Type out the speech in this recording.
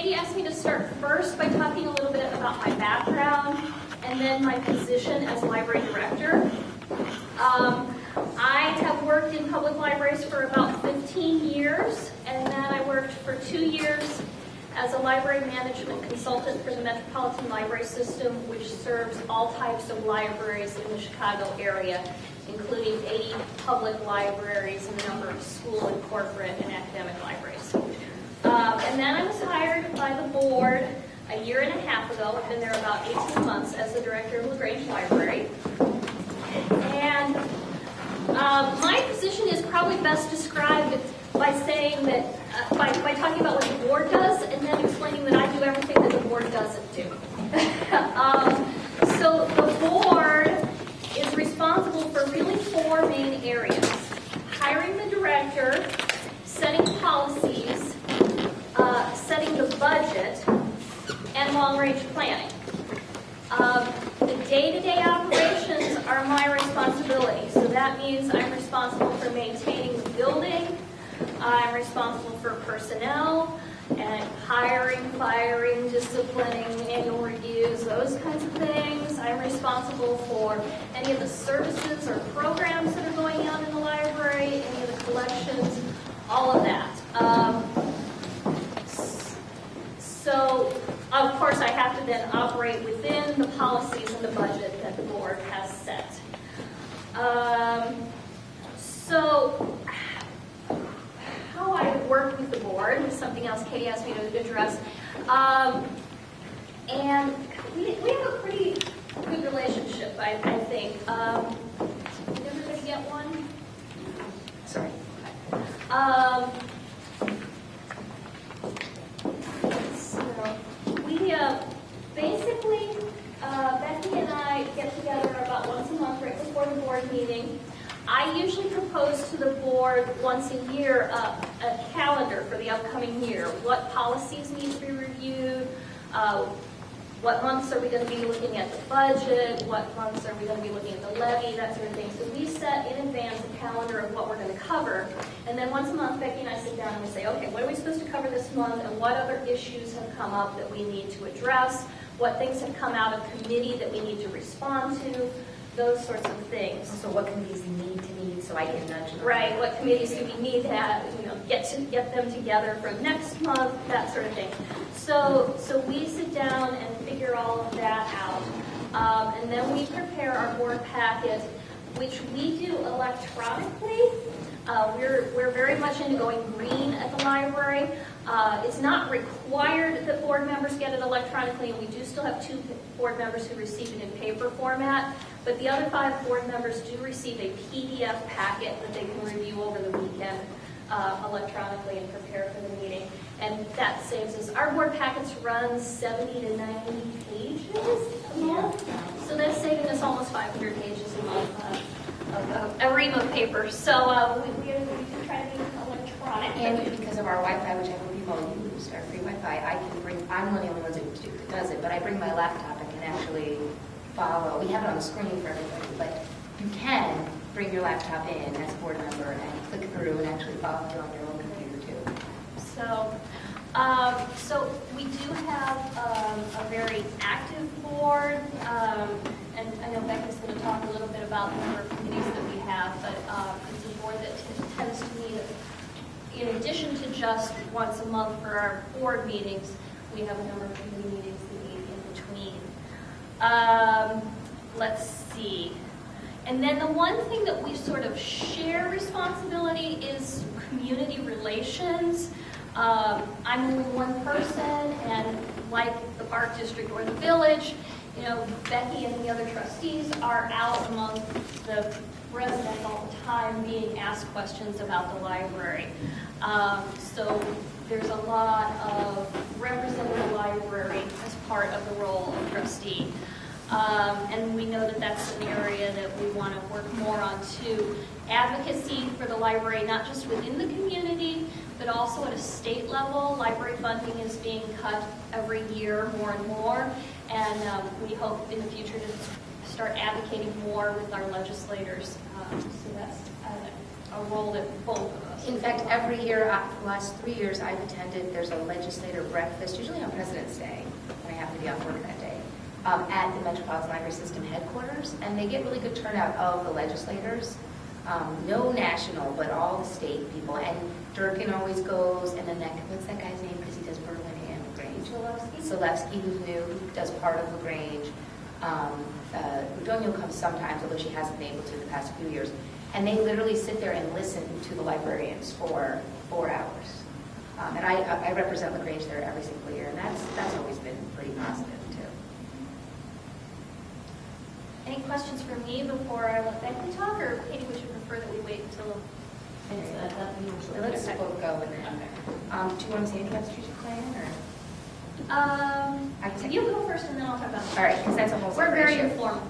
Katie asked me to start first by talking a little bit about my background and then my position as library director. I have worked in public libraries for about 15 years, and then I worked for 2 years as a library management consultant for the Metropolitan Library System, which serves all types of libraries in the Chicago area, including 80 public libraries and a number of school and corporate and academic libraries. And then I was hired by the board a year and a half ago. I've been there about 18 months as the director of the Grange Library. And my position is probably best described by saying that, by talking about what the board does and then explaining that I do everything that the board doesn't do. So the board is responsible for really 4 main areas: hiring the director, setting policies, setting the budget, and long-range planning. The day-to-day operations are my responsibility, so that means I'm responsible for maintaining the building, I'm responsible for personnel, and hiring, firing, disciplining, annual reviews, those kinds of things. I'm responsible for any of the services or programs that are going on in the library, any of the collections, all of that. So, of course, I have to then operate within the policies and the budget that the board has set. So, how I work with the board is something else Katie asked me to address. And we have a pretty good relationship, I think. Did everybody get one? Sorry. Basically, Becky and I get together about once a month right before the board meeting. I usually propose to the board once a year a calendar for the upcoming year. What policies need to be reviewed? What months are we going to be looking at the budget? What months are we going to be looking at the levy? That sort of thing. So we set in advance a calendar of what we're going to cover. And then once a month, Becky and I sit down and we say, okay, what are we supposed to cover this month? And what other issues have come up that we need to address? What things have come out of committee that we need to respond to? Those sorts of things. So what committees you need to meet so I can nudge them? Right, what committees do we need to have, get them together for next month, that sort of thing. So we sit down and figure all of that out. And then we prepare our board packet, which we do electronically. We're very much into going green at the library. It's not required that board members get it electronically, and we do still have 2 board members who receive it in paper format, but the other 5 board members do receive a PDF packet that they can review over the weekend electronically and prepare for the meeting. And that saves us. Our board packets run 70 to 90 pages a month, so that's saving us almost 500 pages a month of a ream of paper. So we can try to be electronic. And because of our Wi-Fi, which I hope you all use, our free Wi-Fi, I'm one of the only ones that does it, but I bring my laptop and can actually follow. We have it on the screen for everybody, but you can bring your laptop in as a board member and click through and actually follow through on your own computer too. So we do have a very active board, and I know Becky's going to talk a little bit about the number of committees that we have, but it's a board that tends to meet, in addition to just once a month for our board meetings, we have a number of committee meetings that meet in between. Let's see. And then the one thing that we sort of share responsibility is community relations. I'm only one person, and like the Park District or the Village, Becky and the other trustees are out among the residents all the time being asked questions about the library. So there's a lot of representing the library as part of the role of trustee. And we know that that's an area that we want to work more on too. Advocacy for the library, not just within the community, but also at a state level. Library funding is being cut every year more and more, and we hope in the future to start advocating more with our legislators. So that's a role that both of us. In fact, every year, for the last 3 years, I've attended, there's a legislator breakfast, usually on President's Day, when I happen to be off work that day, at the Metropolitan Library System headquarters, and they get really good turnout of the legislators. No national, but all the state people, and Durkin always goes, and then what's that guy's name, because he does Berlin and LaGrange? Zalewski, who's new, who does part of LaGrange. Udonio comes sometimes, although she hasn't been able to the past few years. And they literally sit there and listen to the librarians for 4 hours. And I represent LaGrange there every single year, and that's always been pretty positive, too. Any questions for me before I let Becky talk, or Katie, would you prefer that we wait until it's done? Let's both go and then. Do you want to say anything about strategic plan, or? You go first, and then I'll talk about it. All right, because that's a whole We're separate very issue. informal.